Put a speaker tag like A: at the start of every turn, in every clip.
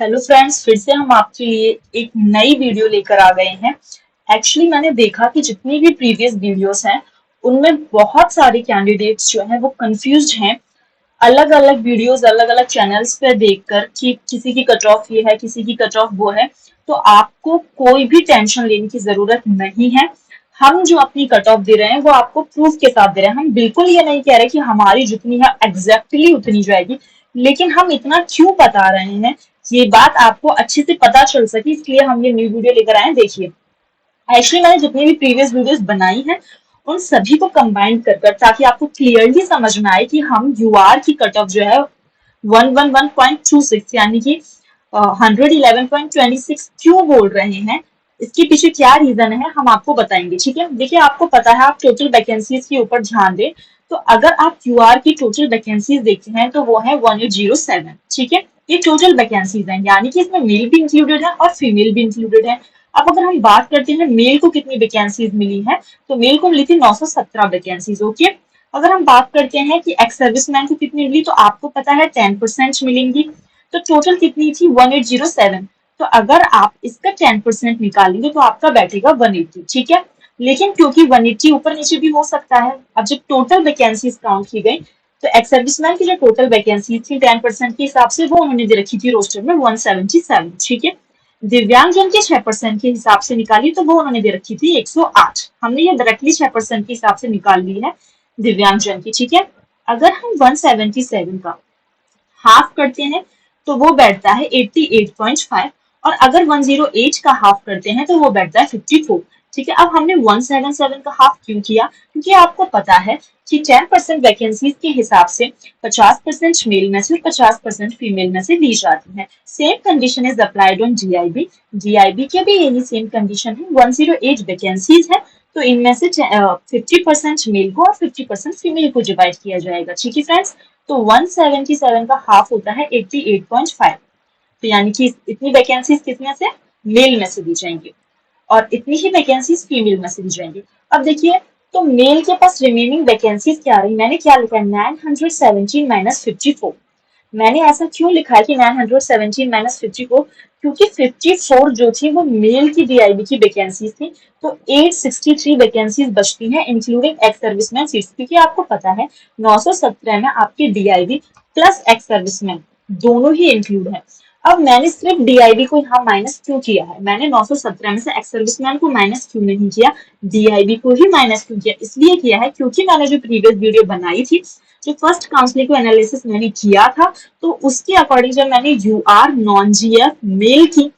A: Hello friends, फिर से हम आपके लिए एक नई वीडियो लेकर आ गए हैं। एक्चुअली मैंने देखा कि जितनी भी प्रीवियस वीडियोस हैं उनमें बहुत सारे कैंडिडेट्स जो हैं वो कंफ्यूज्ड हैं। अलग अलग वीडियोस अलग अलग चैनल्स पे देखकर कि किसी की कट ऑफ ये है, किसी की कट ऑफ वो है। तो आपको कोई भी टेंशन लेने की जरूरत नहीं है। हम जो अपनी कट ऑफ दे रहे हैं वो आपको प्रूफ के साथ दे रहे हैं। हम बिल्कुल ये नहीं कह रहे कि हमारी जितनी है एग्जैक्टली उतनी जाएगी, लेकिन हम इतना क्यों बता रहे हैं, ये बात आपको अच्छे से पता चल सके, इसलिए हम ये न्यू वीडियो लेकर आए हैं। देखिए, एक्चुअली मैंने जितनी भी प्रीवियस वीडियोस बनाई हैं उन सभी को कंबाइन कर कर, ताकि आपको क्लियरली समझ में आए कि हम यूआर की कट ऑफ जो है 111.26 यानी कि 111.26 क्यों बोल रहे हैं, इसके पीछे क्या रीजन है हम आपको बताएंगे। ठीक है, देखिए, आपको पता है, आप टोटल वैकेंसीज के ऊपर ध्यान दें तो अगर आप यूआर की टोटल वैकेंसीज देखते हैं तो वो है 1807। ठीक है, ये टोटल वैकेंसीज हैं, यानी कि इसमें मेल भी इंक्लूडेड है और फीमेल भी इंक्लूडेड है। अब अगर हम बात करते हैं मेल को कितनी वैकेंसीज मिली है, तो मेल को मिली थी 917 वैकेंसीज। ओके, अगर हम बात करते हैं कि एक्स सर्विसमैन को कितनी मिली, तो आपको पता है 10% मिलेंगी। तो टोटल कितनी थी 1807। तो अगर आप इसका 10% निकालेंगे तो आपका बैठेगा 180। ठीक है, लेकिन क्योंकि 180 ऊपर नीचे भी हो सकता है, अब जब टोटल वैकेंसीज काउंट की गई तो एक्स सर्विसमैन की जो टोटल वैकेंसी थी 10% के हिसाब से वो उन्होंने दे रखी थी रोस्टर में 177। ठीक है, दिव्यांगजन के 6% के हिसाब से निकाली तो वो उन्होंने दे रखी थी 108। हमने ये डायरेक्टली 6% के हिसाब से निकाल ली है दिव्यांगजन की। ठीक है, अगर हम 177 का हाफ करते हैं तो वो बैठता है 88.5, और अगर 108 का हाफ करते हैं तो वो बैठता है 54। ठीक है, अब हमने 177 का हाफ क्यों किया, क्योंकि आपको पता है कि 10% वैकेंसीज के हिसाब से 50% मेल में से और 50% फीमेल में से ली जाती है। Same condition is applied on DIB. DIB के भी यही सेम कंडीशन है, 108 वैकेंसीज है तो इनमें से 50% मेल को और 50% फीमेल को डिवाइड किया जाएगा। ठीक है फ्रेंड्स, तो 177 का हाफ होता है 88.5। तो यानी कि इतनी वैकेंसीज किसमें से, मेल में से दी जाएंगी, और इतनी ही वैकेंसीज फीमेल में से दी जाएंगी। अब देखिए, तो मेल के पास रिमेनिंग वैकेंसीज क्या रही, मैंने क्या लिखा है 917 माइनस 54। मैंने ऐसा क्यों लिखा है कि 917 माइनस 54, क्योंकि 54 जो थी वो मेल की डीआईबी की वैकेंसीज थी। तो 863 वैकेंसीज बचती हैं इंक्लूडिंग एक्स सर्विसमैन सीट्स, क्योंकि आपको पता है 917 में आपकी डीआईबी प्लस एक्स सर्विसमैन दोनों ही इंक्लूड है। अब मैंने सिर्फ डीआईबी को यहाँ माइनस क्यों किया है, मैंने 917 में से एक्स सर्विसमैन को माइनस क्यों नहीं किया, डीआईबी को ही माइनस क्यों किया, इसलिए किया है क्योंकि मैंने जो प्रीवियस वीडियो बनाई थी, जो फर्स्ट काउंसलिंग को एनालिसिस मैंने किया था, तो उसके अकॉर्डिंग जब मैंने यूआर नॉन जीएफ मेल की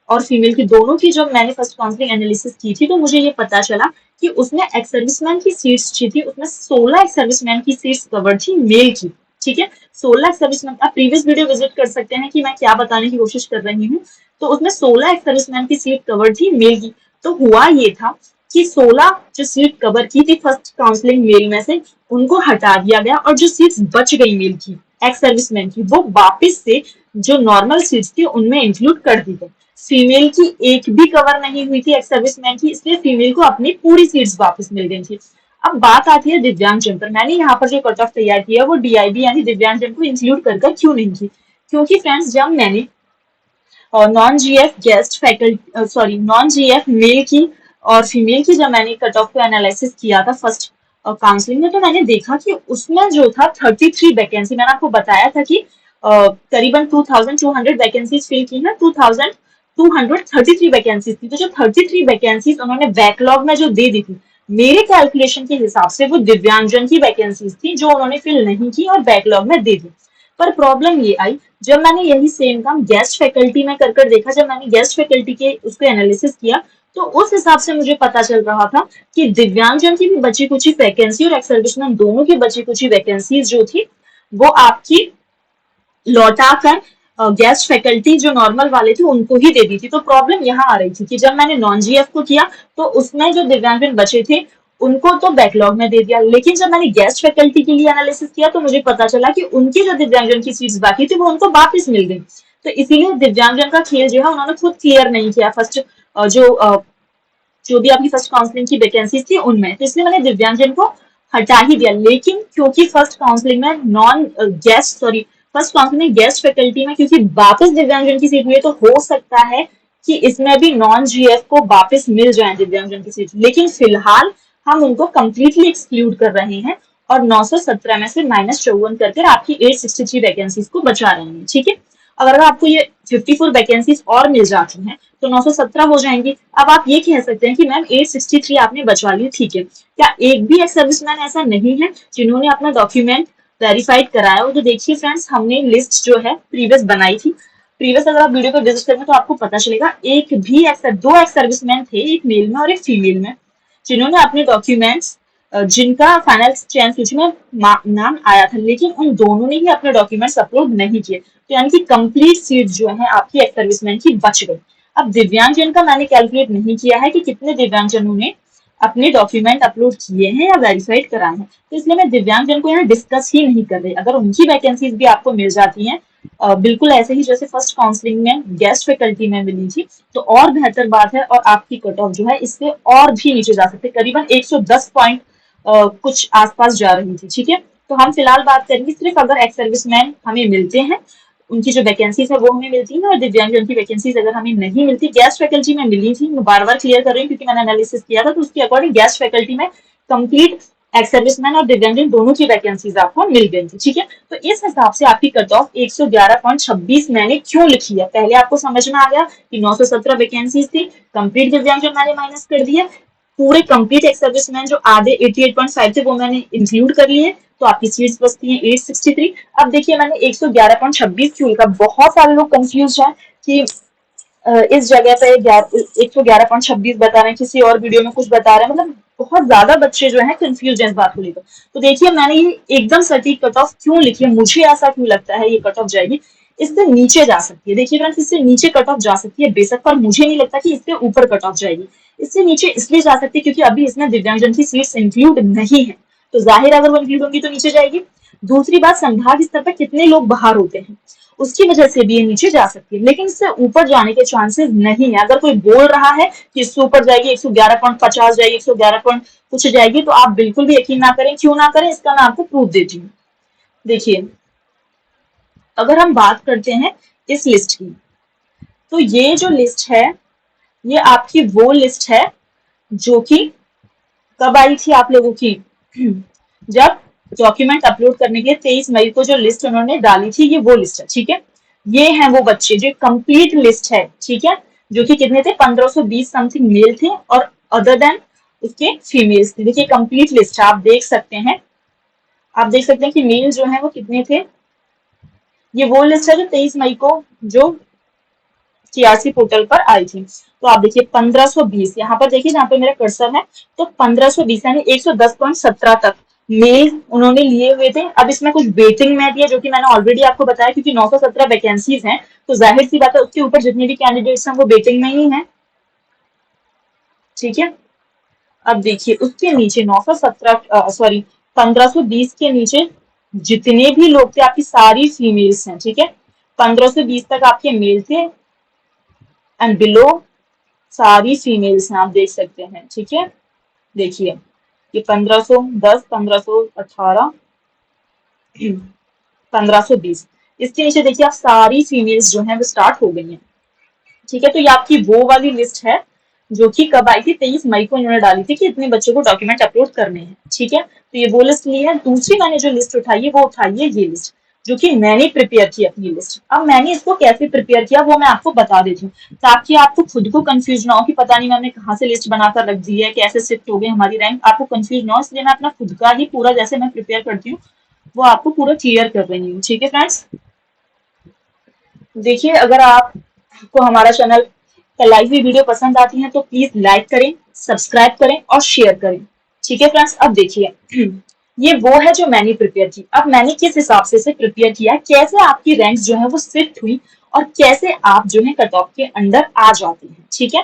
A: और फीमेल की दोनों की जब मैंने फर्स्ट काउंसलिंग एनालिसिस की थी, तो मुझे ये पता चला कि उसमें एक्स सर्विसमैन की सीट्स थी, उसमें 16 एक्स सर्विसमैन की सीट्स कवर थी मेल की। ठीक है, 16 एक्स सर्विसमैन, आप प्रीवियस वीडियो विजिट कर सकते हैं कि मैं क्या बताने की कोशिश कर रही हूँ। तो उसमें 16 एक्स सर्विसमैन की सीट कवर थी मेल की। तो हुआ ये था कि 16 जो सीट कवर की थी फर्स्ट काउंसलिंग मेल में से, उनको हटा दिया गया, और जो सीट्स बच गई मेल की एक्स सर्विसमैन की, वो वापस से जो नॉर्मल सीट्स थी उनमें इंक्लूड कर दी गई। फीमेल की एक भी कवर नहीं हुई थी एक्स सर्विसमैन की, इसलिए फीमेल को अपनी पूरी सीट्स वापस मिल गई थी। अब बात आती है दिव्यांगजन पर। मैंने यहाँ पर जो कट ऑफ तैयार किया वो डीआईबी यानी दिव्यांगजन को इंक्लूड कर क्यों नहीं की, क्योंकि फ्रेंड्स जब मैंने और non GF guest faculty, sorry, non GF male की और फीमेल की जब मैंने कट ऑफ को एनालिसिस किया था फर्स्ट काउंसलिंग में, तो मैंने देखा कि उसमें जो था 33 वैकेंसी, मैंने आपको बताया था कि करीबन 2200 वैकेंसीज फिल की है, 2233 वैकेंसीज थी। तो जो 33 वैकेंसीज उन्होंने बैकलॉग में जो दे दी थी, मेरे कैलकुलेशन के हिसाब से वो दिव्यांगजन की वैकेंसीज थी जो उन्होंने फिल नहीं की और बैकलॉग में दे दी। पर प्रॉब्लम ये आई जब मैंने यही सेम काम गेस्ट फैकल्टी में कर देखा, जब मैंने गेस्ट फैकल्टी के उसको एनालिसिस किया, तो उस हिसाब से मुझे पता चल रहा था कि दिव्यांगजन की भी बची कुछ वैकेंसी और एक्स सर्विसमैन दोनों की बची कुछ वैकेंसीज जो थी वो आपकी लौटा कर गेस्ट फैकल्टी जो नॉर्मल वाले थे उनको ही दे दी थी। तो प्रॉब्लम यहाँ आ रही थी कि जब मैंने नॉन जीएफ को किया तो उसमें जो दिव्यांगजन बचे थे उनको तो बैकलॉग में दे दिया, लेकिन जब मैंने गेस्ट फैकल्टी के लिए एनालिसिस किया तो मुझे पता चला कि उनकी जो दिव्यांगजन की सीट्स बाकी थी वो उनको वापस मिल गई। तो इसीलिए दिव्यांगजन का खेल जो है उन्होंने खुद क्लियर नहीं किया फर्स्ट जो भी आपकी फर्स्ट काउंसलिंग की वैकेंसी थी उनमें, तो इसलिए मैंने दिव्यांगजन को हटा ही दिया। लेकिन क्योंकि फर्स्ट काउंसलिंग में non guest, sorry, first counselling में गेस्ट फैकल्टी में क्योंकि वापस दिव्यांगजन की सीट हुई है तो हो सकता है कि इसमें भी नॉन जीएफ को वापस मिल जाए दिव्यांगजन की सीट, लेकिन फिलहाल हम उनको कंप्लीटली एक्सक्लूड कर रहे हैं और 917 में से -54 करके आपकी 863 वैकेंसीज को बचा रहे हैं। ठीक है, अगर आपको ये 54 वैकेंसीज और मिल जाती हैं तो 917 हो जाएंगी। अब आप ये कह सकते हैं कि मैम 863 आपने बचा ली, ठीक है, क्या एक भी एक्स सर्विसमैन ऐसा नहीं है जिन्होंने अपना डॉक्यूमेंट वेरीफाइड कराया हो? तो देखिए फ्रेंड्स, हमने लिस्ट जो है प्रीवियस बनाई थी। प्रीवियस अगर आप वीडियो को विजिट करेंगे तो आपको पता चलेगा एक भी दो एक्स सर्विसमैन थे, एक मेल में और एक फीमेल में, जिन्होंने अपने डॉक्यूमेंट्स जिनका फाइनल चयन सूची में नाम आया था, लेकिन उन दोनों ने ही अपने डॉक्यूमेंट्स अपलोड नहीं किए, तो यानी कि कंप्लीट सीट जो है आपकी एक्स सर्विसमैन की बच गई। अब दिव्यांगजन का मैंने कैलकुलेट नहीं किया है कि कितने दिव्यांगजनों ने अपने डॉक्यूमेंट अपलोड किए हैं या वेरीफाइड कराए हैं, तो इसलिए मैं दिव्यांगजन को यहाँ डिस्कस ही नहीं कर रही। अगर उनकी वैकेंसीज भी आपको मिल जाती हैं बिल्कुल ऐसे ही जैसे फर्स्ट काउंसलिंग में गेस्ट फैकल्टी में मिली थी, तो और बेहतर बात है और आपकी कट ऑफ जो है इससे और भी नीचे जा सकते, करीबन 110 पॉइंट कुछ आसपास जा रही थी। ठीक है, तो हम फिलहाल बात करेंगे सिर्फ अगर एक्स सर्विसमैन हमें मिलते हैं, उनकी जो वैकेंसीज है वो हमें मिलती है, और दिव्यांगजन की वैकेंसीज अगर हमें नहीं मिलती, गेस्ट फैकल्टी में मिली थी, मैं बार बार क्लियर कर रही हूँ क्योंकि मैंने एनालिसिस किया था, तो उसके अकॉर्डिंग गेस्ट फैकल्टी में कंप्लीट एक्स सर्विसमैन और दिव्यांगजन दोनों की वैकेंसीज आपको मिल गई थी। ठीक है, तो इस हिसाब से आपकी कट ऑफ 111.26 मैंने क्यों लिखी है, पहले आपको समझ में आ गया कि 917 वैकेंसीज थी, कंप्लीट दिव्यांगजन मैंने माइनस कर दिया, पूरे कंप्लीट एक्स सर्विसमैन जो आधे 88.5 थे वो मैंने इंक्लूड कर लिए, तो आपकी सीट्स बचती हैं 863। अब देखिए मैंने 111.26 क्यों लिखा, बहुत सारे लोग कंफ्यूज हैं कि इस जगह पे 111.26 बता रहे हैं, किसी और वीडियो में कुछ बता रहे हैं, मतलब बहुत ज्यादा बच्चे जो है कंफ्यूज है इस बात को लेकर। तो देखिए मैंने ये एकदम सटीक कट ऑफ क्यों लिखी है, मुझे ऐसा क्यों लगता है ये कट ऑफ जाएगी, इससे नीचे जा सकती है। देखिए फ्रेंड्स, इससे नीचे कट ऑफ जा सकती है बेशक, पर मुझे नहीं लगता कि इससे ऊपर कट ऑफ जाएगी। इससे नीचे इसलिए जा सकती है क्योंकि अभी इसमें दिव्यांगजन की सीट्स इंक्लूड नहीं है, तो जाहिर अगर वो इंक्लूड होंगी तो नीचे जाएगी। दूसरी बात, संभाग स्तर पर कितने लोग बाहर होते हैं उसकी वजह से भी ये नीचे जा सकती है, लेकिन इससे ऊपर जाने के चांसेस नहीं है। अगर कोई बोल रहा है कि इससे ऊपर जाएगी, 111.50 जाएगी, 111 कुछ जाएगी, तो आप बिल्कुल भी यकीन ना करें। क्यों ना करें, इसका मैं आपको प्रूफ देती हूँ। देखिए, अगर हम बात करते हैं इस लिस्ट की, तो ये जो लिस्ट है ये आपकी वो लिस्ट है जो कि कब आई थी आप लोगों की, जब डॉक्यूमेंट अपलोड करने के 23 मई को जो लिस्ट उन्होंने डाली थी, ये वो लिस्ट है। ठीक है, ये हैं वो बच्चे, जो कंप्लीट लिस्ट है। ठीक है, जो कि कितने थे, 1520 समथिंग मेल थे और अदर देन उसके फीमेल्स थे। देखिए कंप्लीट लिस्ट है, आप देख सकते हैं, आप देख सकते हैं कि मेल जो है वो कितने थे। ये वो लिस्ट है जो 23 मई को जो सीआरसी पोर्टल पर आई थी। तो आप देखिए 1520, यहाँ पर देखिए जहाँ पे मेरा कर्सर है, तो 1520 यानी 110.17 तक मेल उन्होंने लिए हुए थे। अब इसमें कुछ वेटिंग में दिया, जो कि मैंने ऑलरेडी आपको बताया, क्योंकि 917 वैकेंसीज हैं, तो जाहिर सी बात है उसके ऊपर जितने भी कैंडिडेट्स हैं वो वेटिंग में ही हैं। ठीक है, अब देखिए उसके नीचे 1520 के नीचे जितने भी लोग थे आपकी सारी फीमेल्स हैं। ठीक है, 1520 तक आपके मेल थे एंड बिलो सारी फीमेल्स हैं, आप देख सकते हैं। ठीक है, देखिए ये 1510, 1518, 1520, इसके नीचे देखिए आप सारी फीमेल्स जो हैं वो स्टार्ट हो गई हैं। ठीक है, तो ये आपकी वो वाली लिस्ट है जो कि कब आई थी, 23 मई को इन्होंने डाली थी कि इतने बच्चों को डॉक्यूमेंट अपलोड करने हैं। ठीक है, तो ये वो लिस्ट ली है। दूसरी मैंने जो लिस्ट उठाई है वो उठाई है ये लिस्ट, जो कि मैंने प्रिपेयर की अपनी लिस्ट। अब मैंने इसको कैसे प्रिपेयर किया वो मैं आपको बता देती हूँ, ताकि आपको खुद को कंफ्यूज ना हो कि पता नहीं मैंने कहाँ से लिस्ट बनाकर रख दी है, कैसे शिफ्ट हो गई हमारी रैंक, आपको कंफ्यूज ना हो, इसलिए मैं अपना खुद का ही पूरा जैसे मैं प्रिपेयर करती हूँ वो आपको पूरा क्लियर कर रही हूँ। ठीक है फ्रेंड्स, देखिए अगर आपको हमारा चैनल का लाइव वीडियो पसंद आती है तो प्लीज लाइक करें, सब्सक्राइब करें और शेयर करें। ठीक है फ्रेंड्स, अब देखिए ये वो है जो मैंने प्रिपेयर की। अब मैंने किस हिसाब से इसे प्रिपेयर किया, कैसे आपकी रैंक जो है वो शिफ्ट हुई और कैसे आप जो है कट ऑफ के अंडर आ जाती हैं। ठीक है,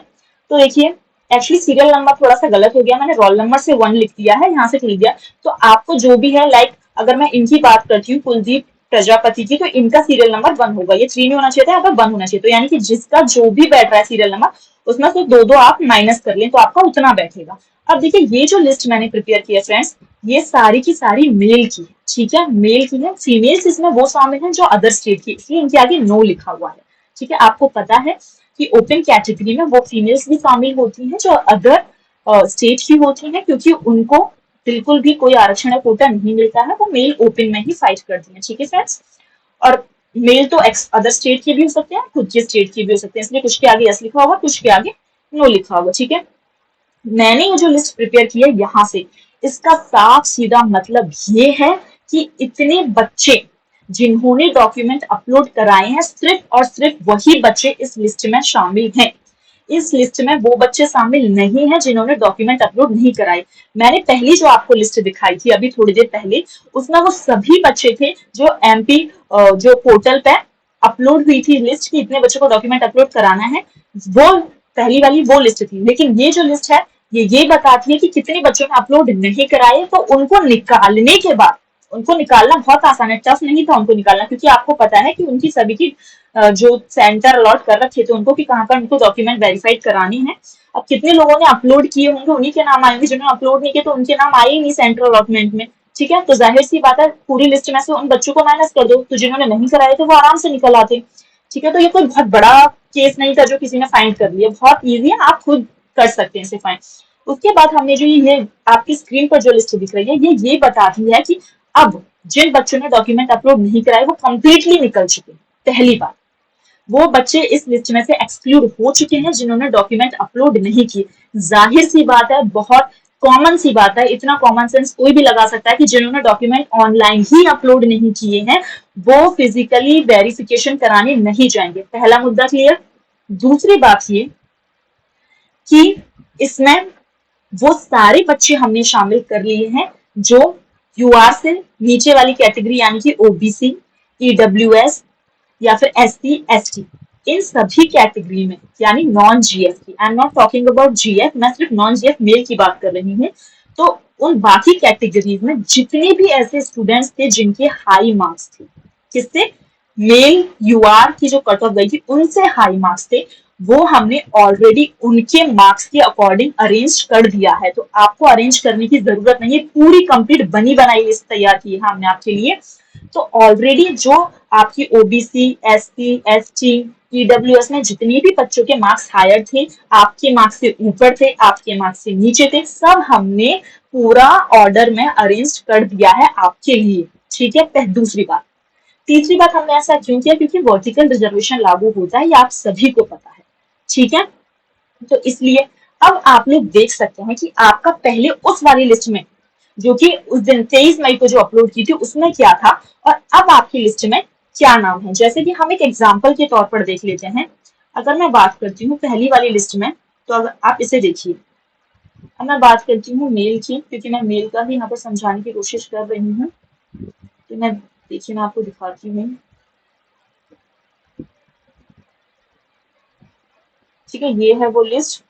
A: तो देखिए एक्चुअली सीरियल नंबर थोड़ा सा गलत हो गया, मैंने रोल नंबर से 1 लिख दिया है, यहाँ से लिख दिया। तो आपको जो भी है, लाइक अगर मैं इनकी बात करती हूँ, कुलदीप प्रजापति की, तो इनका सीरियल नंबर 1 होगा। ये 3 नहीं होना चाहिए था, यहाँ पर 1 होना चाहिए। तो यानी कि जिसका जो भी बैठ रहा है सीरियल नंबर, उसमें से 2-2 आप माइनस कर लें तो आपका उतना बैठेगा। अब देखिए ये जो लिस्ट मैंने प्रिपेयर किया फ्रेंड्स, ये सारी की सारी मेल की है, ठीक है, मेल की है। फीमेल्स इसमें वो शामिल हैं जो अदर स्टेट की, इसलिए इनके आगे नो लिखा हुआ है, ठीक है। आपको पता है कि ओपन कैटेगरी में वो फीमेल्स भी शामिल होती हैं जो अदर स्टेट की होती हैं, क्योंकि उनको बिल्कुल भी कोई आरक्षण या कोटा नहीं मिलता है, वो मेल ओपन में ही फाइट करती हैं, ठीक है फ्रेंड्स। और मेल तो अदर स्टेट के भी हो सकते हैं, खुद के स्टेट के भी हो सकते हैं, इसलिए कुछ के आगे यस लिखा होगा, कुछ के आगे नो लिखा होगा, ठीक है। मैंने ये जो लिस्ट प्रिपेयर की है यहाँ से, इसका साफ सीधा मतलब ये है कि इतने बच्चे जिन्होंने डॉक्यूमेंट अपलोड कराए हैं, सिर्फ और सिर्फ वही बच्चे इस लिस्ट में शामिल हैं। इस लिस्ट में वो बच्चे शामिल नहीं हैं जिन्होंने डॉक्यूमेंट अपलोड नहीं कराए। मैंने पहली जो आपको लिस्ट दिखाई थी अभी थोड़ी देर पहले, उसमें वो सभी बच्चे थे जो एमपी जो पोर्टल पे अपलोड हुई थी लिस्ट की, इतने बच्चों को डॉक्यूमेंट अपलोड कराना है, वो पहली वाली वो लिस्ट थी। लेकिन ये जो लिस्ट है ये बताती है कि कितने बच्चों ने अपलोड नहीं कराए, तो उनको निकालने के बाद, उनको निकालना बहुत आसान है, टफ नहीं था उनको निकालना, क्योंकि आपको पता है कि उनकी सभी की जो सेंटर अलॉट कर रखे थे उनको कि कहाँ पर उनको डॉक्यूमेंट वेरीफाइड करानी है। अब कितने लोगों ने अपलोड किए होंगे उन्हीं के नाम आएंगे, जिन्होंने अपलोड नहीं किए तो उनके नाम आए ही नहीं सेंटर अलॉटमेंट में, ठीक है। तो जाहिर सी बात है पूरी लिस्ट में से उन बच्चों को माइनस कर दो, तो जिन्होंने नहीं कराए थे वो आराम से निकल आते, ठीक है। तो ये कोई बहुत बड़ा केस नहीं था जो किसी ने फाइंड कर लिया, बहुत ईजी है, आप खुद कर सकते हैं इसे फाइंड। उसके बाद हमने जो ये आपकी स्क्रीन पर जो लिस्ट दिख रही है, ये बताती है कि अब जिन बच्चों ने डॉक्यूमेंट अपलोड नहीं कराए वो कंप्लीटली निकल चुके हैं। पहली बात, वो बच्चे इस लिस्ट में से एक्सक्लूड हो चुके हैं जिन्होंने डॉक्यूमेंट अपलोड नहीं किए। जाहिर सी बात है, बहुत कॉमन सी बात है, इतना कॉमन सेंस कोई भी लगा सकता है कि जिन्होंने डॉक्यूमेंट ऑनलाइन ही अपलोड नहीं किए हैं वो फिजिकली वेरिफिकेशन कराने नहीं जाएंगे। पहला मुद्दा क्लियर। दूसरी बात ये कि इसमें वो सारे बच्चे हमने शामिल कर लिए हैं जो यूआर से नीचे वाली कैटेगरी यानी कि ओबीसी, ईडब्ल्यूएस या फिर एससी एसटी, इन सभी कैटेगरी में, यानी नॉन जीएफ की, I am not talking about GF, मैं सिर्फ नॉन जीएफ मेल की बात कर रही हूँ। तो उन बाकी कैटेगरीज में जितने भी ऐसे स्टूडेंट्स थे जिनके हाई मार्क्स थे, किससे, मेल यूआर की जो कट ऑफ गई थी उनसे हाई मार्क्स थे, वो हमने ऑलरेडी उनके मार्क्स के अकॉर्डिंग अरेंज कर दिया है। तो आपको अरेंज करने की जरूरत नहीं है, पूरी कंप्लीट बनी बनाई लिस्ट तैयार की है हमने आपके लिए। तो ऑलरेडी जो आपकी ओबीसी, एससी, एसटी, ईडब्ल्यूएस में जितने भी बच्चों के मार्क्स हायर थे, आपके मार्क्स से ऊपर थे, आपके मार्क्स से नीचे थे, सब हमने पूरा ऑर्डर में अरेंज कर दिया है आपके लिए, ठीक है। दूसरी बात। तीसरी बात, हमने ऐसा क्यों किया, क्योंकि वर्टिकल रिजर्वेशन लागू होता है, ये आप सभी को पता है, ठीक है। तो इसलिए अब आप लोग देख सकते हैं कि आपका पहले उस वाली लिस्ट में जो कि उस दिन 23 मई को जो अपलोड की थी उसमें क्या था, और अब आपकी लिस्ट में क्या नाम है। जैसे कि हम एक एग्जाम्पल के तौर पर देख लेते हैं। अगर मैं बात करती हूँ पहली वाली लिस्ट में, तो अगर आप इसे देखिए, अब मैं बात करती हूँ मेल की, क्योंकि मैं मेल का ही यहाँ पर समझाने की कोशिश कर रही हूँ। तो मैं देखिए, मैं आपको दिखाती हूँ, ठीक है। ये है वो लिस्ट,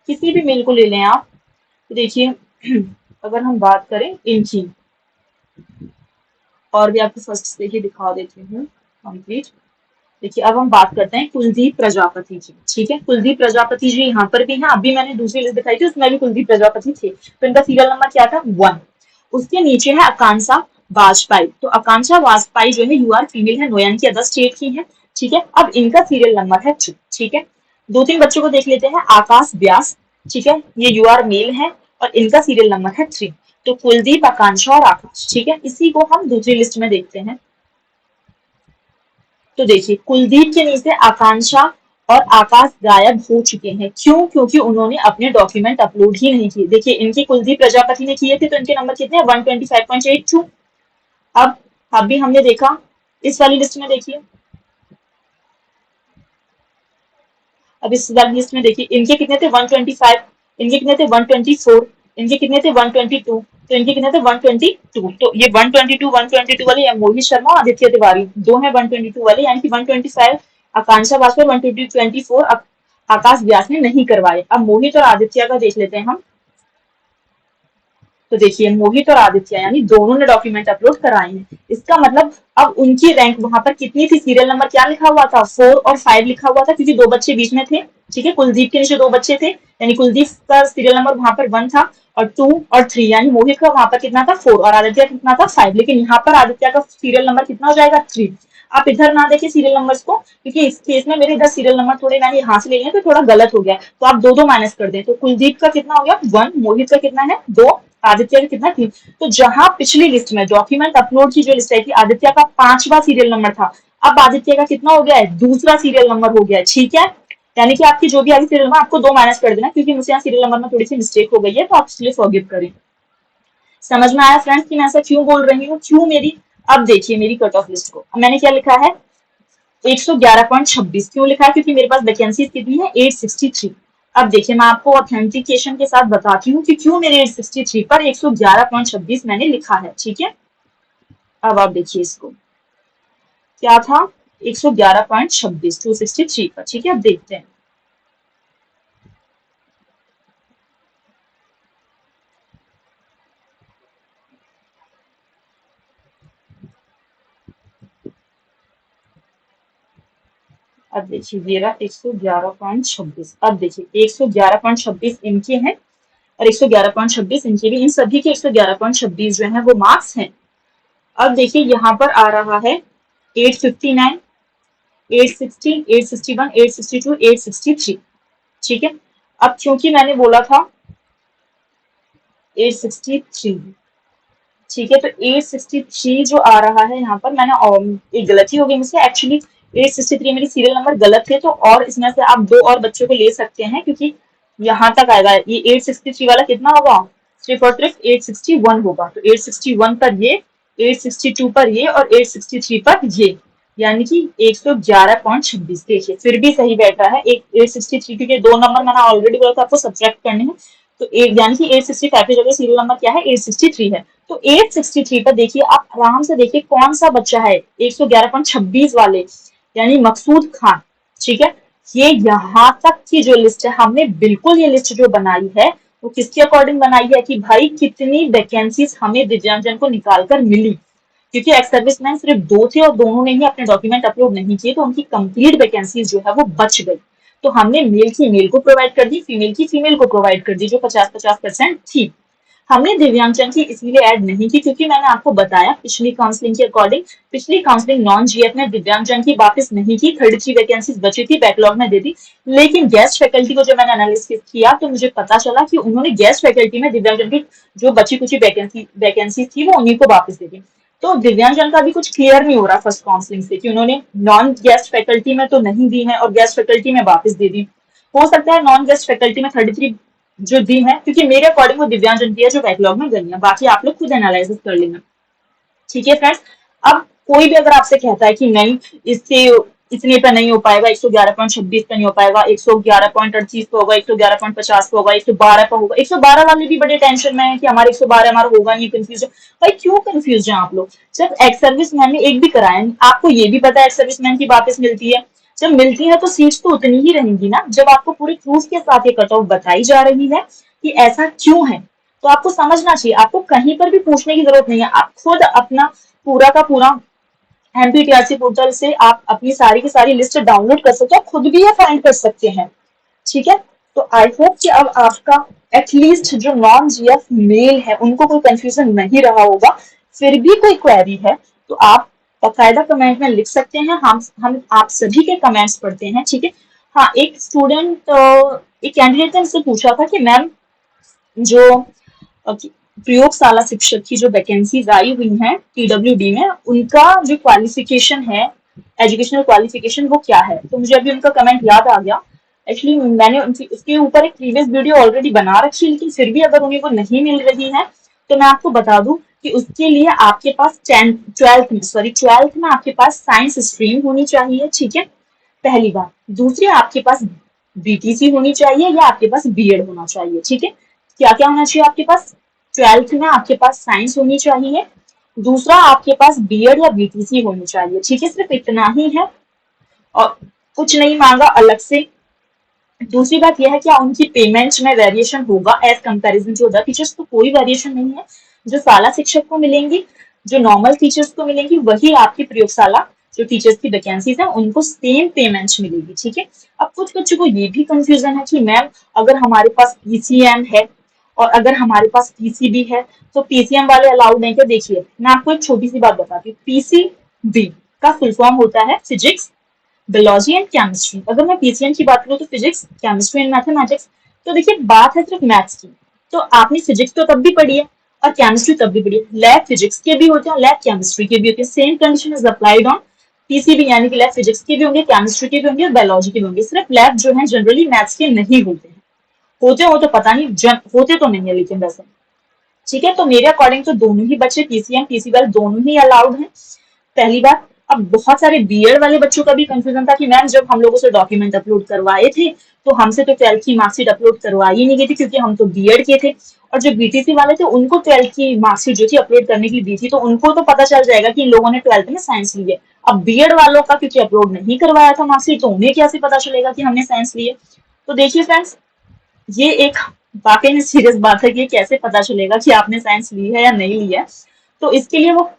A: किसी भी मेल को ले लें आप, तो देखिए अगर हम बात करें इनकी, और भी आपको फर्स्ट देखिए दिखा देती हूँ कंप्लीट। देखिए अब हम बात करते हैं कुलदीप प्रजापति जी, ठीक है। कुलदीप प्रजापति जी यहाँ पर भी हैं, अभी मैंने दूसरी लिस्ट दिखाई थी उसमें भी कुलदीप प्रजापति थे, तो इनका सीरियल नंबर क्या था, 1। उसके नीचे है आकांक्षा वाजपेयी, तो आकांक्षा वाजपेयी जो है यूआर फीमेल है, नोयन की अदर स्टेट की है, ठीक है। अब इनका सीरियल नंबर है 2, ठीक है। 2-3 बच्चों को देख लेते हैं, आकाश व्यास, ठीक है, ये यूआर मेल है और इनका सीरियल नंबर है 3। तो कुलदीप, आकांक्षा और आकाश, ठीक है। इसी को हम दूसरी लिस्ट में देखते हैं। तो देखिए कुलदीप के नीचे आकांक्षा और आकाश गायब हो चुके हैं, क्यों, क्योंकि उन्होंने अपने डॉक्यूमेंट अपलोड ही नहीं किए। देखिए इनके कुलदीप प्रजापति ने किए थे तो इनके नंबर कितने हैं, 125.82। अब अभी हमने देखा इस वाली लिस्ट में, देखिए अब इस वाली लिस्ट में देखिए इनके कितने थे, 125, इनके कितने थे, 124, इनके कितने थे, 122, तो इनके कितने थे, 122। तो ये 122 वाले मोहित शर्मा और आदित्य तिवारी दो हैं 122 वाले, यानी कि 125 आकांक्षा वाजपेयी, 124 आकाश व्यास ने नहीं करवाए। अब मोहित और आदित्य का देख लेते हैं हम। तो देखिए मोहित और आदित्य यानी दोनों ने डॉक्यूमेंट अपलोड कराए हैं। इसका मतलब अब उनकी रैंक वहां पर कितनी थी, सीरियल नंबर क्या लिखा हुआ था, 4 और 5 लिखा हुआ था, क्योंकि 2 बच्चे बीच में थे। ठीक है, कुलदीप के नीचे 2 बच्चे थे, यानी कुलदीप का सीरियल नंबर वहां पर 1 था और 2 और 3, यानी मोहित का वहां पर कितना था 4 और आदित्य का कितना था 5। लेकिन यहाँ पर आदित्य का सीरियल नंबर कितना हो जाएगा 3। आप इधर ना देखिए सीरियल नंबर्स को, क्योंकि इस केस में मेरे इधर सीरियल नंबर थोड़े मैंने यहाँ से लिए हैं तो थोड़ा गलत हो गया, तो आप 2 माइनस कर दें। तो कुलदीप का कितना हो गया 1, मोहित का कितना है 2, आदित्य का कितना 3। तो जहां पिछली लिस्ट में डॉक्यूमेंट अपलोड की जो लिस्ट आई थी, आदित्य का 5वां सीरियल नंबर था, अब आदित्य का कितना हो गया है 2रा सीरियल नंबर हो गया है। ठीक है, यानी कि आपकी जो भी आगे सीरियल नंबर आपको 2 माइनस कर देना, क्योंकि मुझसे यहाँ सीरियल नंबर में थोड़ी सी मिस्टेक हो गई है, तो आप इसलिए फॉरगिव करें। समझ में आया फ्रेंड्स कि मैं ऐसा क्यों बोल रही हूँ, क्यों मेरी। अब देखिए मेरी कट ऑफ लिस्ट को, मैंने क्या लिखा है 111.26 क्यों लिखा है, क्योंकि मेरे पास वैकेंसी कितनी है 863। अब देखिए मैं आपको ऑथेंटिकेशन के साथ बताती हूँ कि क्यों मेरे 863 पर 111.26 मैंने लिखा है। ठीक है, अब आप देखिए इसको क्या था 111.26 263 पर। ठीक है, अब देखते हैं। अब देखिए ये रहा 111.26। अब देखिए 111.26 इनके हैं और 111.26 इनके भी, इन सभी के 111.26 जो है वो मार्क्स हैं। अब देखिए यहाँ पर आ रहा है 859, 860, 861, 862, 863। ठीक है, अब क्योंकि मैंने बोला था 863, ठीक है, तो 863 जो आ रहा है यहाँ पर, मैंने एक गलती हो गई मुझसे, एक्चुअली 863 मेरी सीरियल नंबर गलत थे, तो और इसमें से आप 2 और बच्चों को ले सकते हैं, क्योंकि यहाँ तक आएगा। ये 863 वाला कितना होगा, सिर्फ और सिर्फ 861 होगा। तो 861 पर ये, 862 पर ये और 863 पर ये, यानी कि 111.26। देखिए फिर भी सही बैठ रहा है। एक 863 क्योंकि 2 नंबर मैंने ऑलरेडी बोला था आपको सब्ट्रैक्ट करने हैं, तो यानी कि 865 की जगह सीरियल नंबर क्या है 863 है। तो 863 पर देखिए आप आराम से देखिए कौन सा बच्चा है 111.26 वाले, यानी मकसूद खान। ठीक है, ये यहाँ तक की जो लिस्ट है, हमने बिल्कुल ये लिस्ट जो बनाई है वो किसके अकॉर्डिंग बनाई है कि भाई कितनी वैकेंसीज हमें दिव्यांगजन को निकाल कर मिली, क्योंकि एक्स सर्विसमैन सिर्फ 2 थे और दोनों ने ही अपने डॉक्यूमेंट अपलोड नहीं किए, तो उनकी कंप्लीट वैकेंसीज जो है वो बच गई। तो हमने मेल की मेल को प्रोवाइड कर दी, फीमेल की फीमेल को प्रोवाइड कर दी, जो 50-50% थी। हमने दिव्यांगजन की इसलिए ऐड नहीं की क्योंकि मैंने आपको बताया पिछली काउंसलिंग के अकॉर्डिंग, पिछली काउंसलिंग नॉन जीएफ ने दिव्यांगजन की वापस नहीं की, 33 वैकेंसीज बची थी, बैकलॉग में दे दी। लेकिन गेस्ट फैकल्टी को जब मैंने एनालिसिस किया तो मुझे पता चला कि उन्होंने गेस्ट फैकल्टी में दिव्यांगजन की जो बची कुछ वैकेंसी थी वो उन्हीं को वापस दे दी। तो दिव्यांगजन का भी कुछ क्लियर नहीं हो रहा फर्स्ट काउंसलिंग से कि उन्होंने नॉन गेस्ट फैकल्टी में तो नहीं दी है और गेस्ट फैकल्टी में वापस दे दी। हो सकता है नॉन गेस्ट फैकल्टी में 33 जो दी है, क्योंकि मेरे अकॉर्डिंग वो दिव्यांगजन की है जो बैकलॉग में गई है, बाकी आप लोग खुद एनालिसिस कर लेना। ठीक है फ्रेंड्स, अब कोई भी अगर आपसे कहता है कि नहीं इससे इतने पे नहीं हो पाएगा, 111.26 पे नहीं हो पाएगा, 111.38 पे होगा, 111.50 पे होगा, 112 पे होगा, 112 वाले भी बड़े टेंशन में है कि हमारे 112 हमारा होगा नहीं, कंफ्यूज है। भाई क्यों कंफ्यूज है आप लोग, जब एक्स सर्विसमैन ने एक भी कराया, आपको ये भी पता है एक्स सर्विसमैन की वापस मिलती है, जब मिलती है तो सीट्स तो उतनी ही रहेंगी ना। जब आपको पूरे प्रूफ के साथ ये कट ऑफ बताई जा रही है कि ऐसा क्यों है, तो आपको समझना चाहिए, आपको कहीं पर भी पूछने की जरूरत नहीं है, आप खुद अपना पूरा का पूरा एमपीटीआरसी पोर्टल से आप अपनी सारी की सारी लिस्ट डाउनलोड कर सकते हो, खुद भी ये फाइंड कर सकते हैं। ठीक है, तो आई होप कि अब आपका एटलीस्ट जो नॉन जीएफ मेल है उनको कोई कंफ्यूजन नहीं रहा होगा। फिर भी कोई क्वेरी है तो आप बाकायदा कमेंट में लिख सकते हैं, हम आप सभी के कमेंट्स पढ़ते हैं। ठीक है, हाँ एक स्टूडेंट एक कैंडिडेट ने मुझसे पूछा था कि मैम जो प्रयोगशाला शिक्षक की जो वैकेंसीज आई हुई हैं पीडब्ल्यूडी में, उनका जो क्वालिफिकेशन है, एजुकेशनल क्वालिफिकेशन वो क्या है, तो मुझे अभी उनका कमेंट याद आ गया। एक्चुअली मैंने उसके ऊपर एक प्रीवियस वीडियो ऑलरेडी बना रखी है, लेकिन फिर भी अगर उन्हें वो नहीं मिल रही है तो मैं आपको बता दूं कि उसके लिए आपके पास 12th में आपके पास साइंस स्ट्रीम होनी चाहिए। ठीक है, पहली बात। दूसरी, आपके पास बीटीसी होनी चाहिए या आपके पास बीएड होना चाहिए। ठीक है, क्या क्या होना चाहिए आपके पास, 12th में आपके पास साइंस होनी चाहिए, दूसरा आपके पास बीएड या बीटीसी होनी चाहिए। ठीक है, सिर्फ इतना ही है और कुछ नहीं मांगा अलग से। दूसरी बात यह है क्या उनकी पेमेंट में वेरिएशन होगा as comparison to other teachers, तो कोई वेरिएशन नहीं है। जो शाला शिक्षक को मिलेंगी, जो नॉर्मल टीचर्स को मिलेंगी, वही आपकी प्रयोगशाला जो टीचर्स की वैकेंसीज है उनको सेम पेमेंट मिलेगी, ठीक है। अब कुछ बच्चों को ये भी कंफ्यूजन है कि मैम अगर हमारे पास पीसीएम है और अगर हमारे पास पीसीबी है तो पीसीएम वाले अलाउड नहीं। तो देखिए मैं आपको एक छोटी सी बात बताती हूँ, पीसीबी का फुल फॉर्म होता है फिजिक्स, बायोलॉजी एंड केमिस्ट्री। अगर मैं पीसीएम की बात करूँ तो फिजिक्स, केमिस्ट्री एंड मैथमेटिक्स। तो देखिए बात है सिर्फ मैथ्स की, तो आपने फिजिक्स तो तब भी पढ़ी है और केमिस्ट्री तब भी पढ़ी है। लैब फिजिक्स के भी होते हैं, लैब केमिस्ट्री के भी होते हैं। Same condition is applied on PCB, यानी कि लैब फिजिक्स के भी होंगे, केमिस्ट्री के भी होंगे, बायोलॉजी के भी होंगे। सिर्फ लैब जो है जनरली मैथ्स के नहीं होते हैं, होते हो तो पता नहीं, होते तो नहीं है लेकिन वैसे, ठीक है। तो मेरे अकॉर्डिंग तो दोनों ही बच्चे पीसीएम पीसीबी दोनों ही अलाउड हैं, पहली बात। अब बहुत सारे बीएड वाले बच्चों का भी कंफ्यूजन था कि मैम जब हम लोगों से डॉक्यूमेंट अपलोड करवाए थे तो हमसे तो 12th की मार्कशीट अपलोड करवाई नहीं गई थी क्योंकि हम तो बीएड के थे, और जो बीटीसी वाले थे उनको 12th की मार्कशीट जो थी अपलोड करने के लिए दी थी, तो उनको तो पता चल जाएगा कि इन लोगों ने 12th में साइंस ली है। अब बीएड वालों का क्योंकि अपलोड नहीं करवाया था मार्कशीट, तो उन्हें कैसे पता चलेगा कि हमने साइंस ली है। तो देखिए फ्रेंड्स, ये एक वाकई में सीरियस बात है कि कैसे पता चलेगा कि आपने साइंस ली है या नहीं ली है। तो इसके लिए वो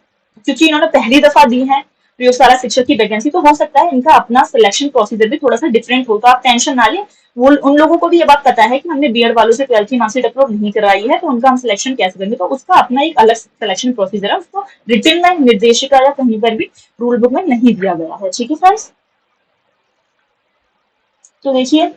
A: क्योंकि इन्होंने पहली दफा दी है प्रयोगशाला शिक्षक की वैकेंसी, तो हो सकता है इनका अपना सिलेक्शन प्रोसीजर भी थोड़ा सा डिफरेंट हो, तो आप टेंशन ना लें। वो उन लोगों को भी ये बात पता है कि हमने बीएड वालों से 12th की मार्कशीट अपलोड नहीं करवाई है, तो उनका हम सिलेक्शन कैसे करेंगे, तो उसका अपना एक अलग सिलेक्शन प्रोसीजर है, उसको रिटन में निर्देशिका या कहीं पर भी रूल बुक में नहीं दिया गया है, ठीक है फ्रेंड्स। तो देखिए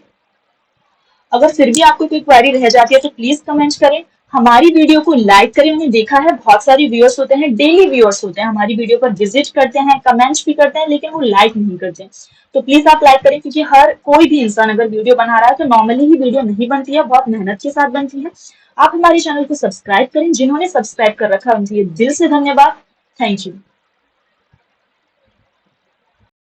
A: अगर फिर भी आपको कोई क्वेरी रह जाती है तो प्लीज कमेंट करें, हमारी वीडियो को लाइक करें। मैंने देखा है बहुत सारे व्यूअर्स होते हैं, डेली व्यूअर्स होते हैं, हमारी वीडियो पर विजिट करते हैं, कमेंट्स भी करते हैं, लेकिन वो लाइक नहीं करते हैं। तो प्लीज आप लाइक करें, क्योंकि हर कोई भी इंसान अगर वीडियो बना रहा है तो नॉर्मली ही वीडियो नहीं बनती है, बहुत मेहनत के साथ बनती है। आप हमारे चैनल को सब्सक्राइब करें, जिन्होंने सब्सक्राइब कर रखा है उनके लिए दिल से धन्यवाद। Thank you.